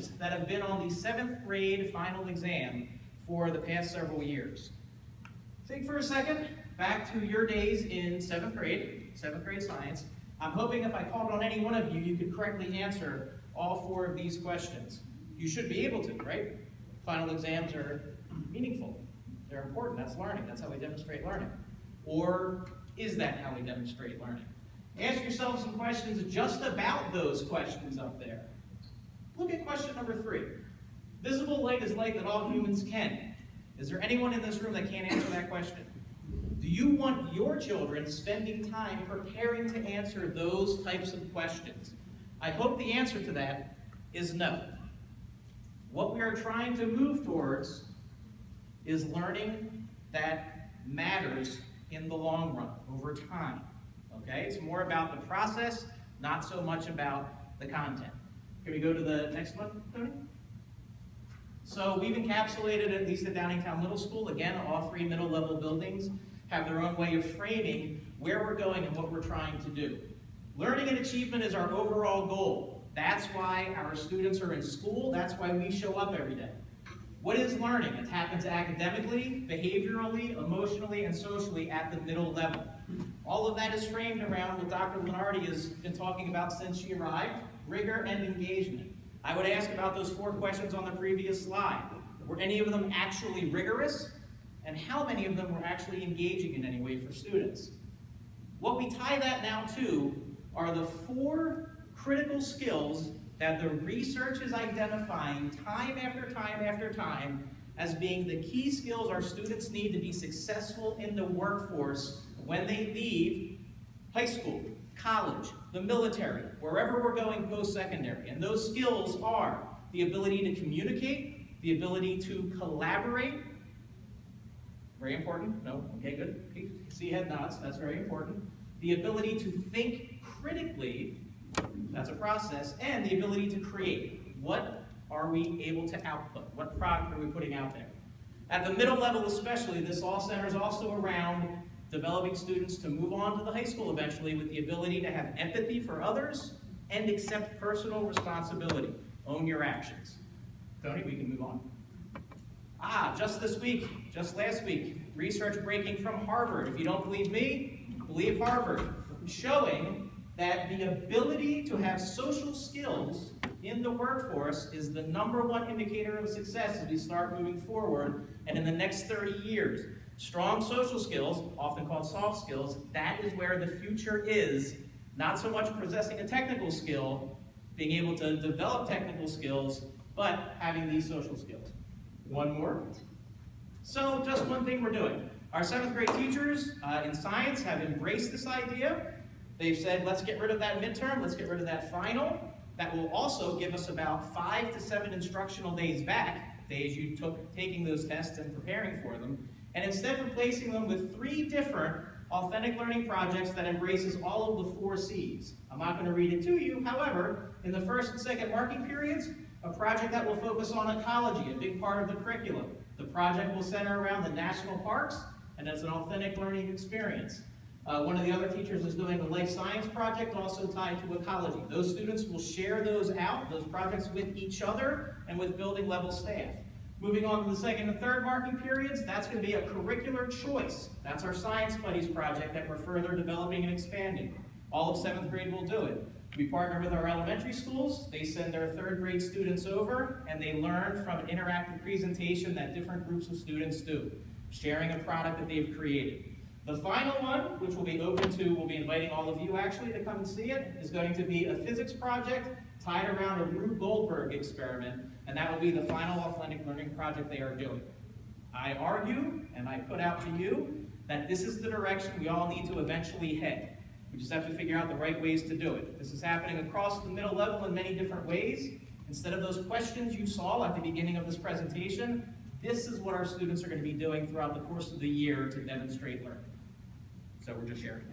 students that have been on the 7th grade final exam for the past several years? Think for a second back to your days in 7th grade science. I'm hoping if I called on any one of you, you could correctly answer all 4 of these questions. You should be able to, right? Final exams are meaningful. They're important. That's learning. That's how we demonstrate learning. Or is that how we demonstrate learning? Ask yourself some questions just about those questions up there. Look at question number 3. Visible light is light that all humans can. Is there anyone in this room that can't answer that question? Do you want your children spending time preparing to answer those types of questions? I hope the answer to that is no. What we are trying to move towards is learning that matters in the long run, over time. Okay? It's more about the process, not so much about the content. Can we go to the next one, Tony? So we've encapsulated, at least at Downingtown Middle School, again, all 3 middle level buildings have their own way of framing where we're going and what we're trying to do. Learning and achievement is our overall goal. That's why our students are in school. That's why we show up every day. What is learning? It happens academically, behaviorally, emotionally, and socially at the middle level. All of that is framed around what Dr. Lenardi has been talking about since she arrived, rigor and engagement. I would ask about those 4 questions on the previous slide. Were any of them actually rigorous? And how many of them were actually engaging in any way for students? What we tie that now to are the 4 critical skills that the research is identifying time after time after time as being the key skills our students need to be successful in the workforce when they leave high school, college, the military, wherever we're going post-secondary. And those skills are the ability to communicate, the ability to collaborate. Very important. No? Okay, good. See head nods. That's very important. The ability to think critically. That's a process. And the ability to create. What are we able to output? What product are we putting out there? At the middle level especially, this all centers also around developing students to move on to the high school eventually with the ability to have empathy for others and accept personal responsibility. Own your actions. Tony, we can move on. Just last week, research breaking from Harvard. If you don't believe me, believe Harvard, showing that the ability to have social skills in the workforce is the #1 indicator of success as we start moving forward and in the next 30 years. Strong social skills, often called soft skills, that is where the future is, not so much possessing a technical skill, being able to develop technical skills, but having these social skills. One more. So just one thing we're doing. Our 7th grade teachers in science have embraced this idea. They've said, let's get rid of that midterm, let's get rid of that final. That will also give us about 5 to 7 instructional days back, days you took taking those tests and preparing for them, and instead replacing them with 3 different authentic learning projects that embraces all of the 4 C's. I'm not going to read it to you, however, in the 1st and 2nd marking periods, a project that will focus on ecology, a big part of the curriculum. The project will center around the national parks, and it's an authentic learning experience. One of the other teachers is doing a life science project also tied to ecology. Those students will share those projects with each other and with building level staff. Moving on to the 2nd and 3rd marking periods, that's going to be a curricular choice. That's our Science Buddies project that we're further developing and expanding. All of 7th grade will do it. We partner with our elementary schools. They send their 3rd grade students over, and they learn from an interactive presentation that different groups of students do, sharing a product that they've created. The final one, which will be open to, we'll be inviting all of you actually to come and see it, is going to be a physics project tied around a Rube Goldberg experiment, and that will be the final authentic learning project they are doing. I argue, and I put out to you, that this is the direction we all need to eventually head. We just have to figure out the right ways to do it. This is happening across the middle level in many different ways. Instead of those questions you saw at the beginning of this presentation, this is what our students are going to be doing throughout the course of the year to demonstrate learning. So we're just sharing.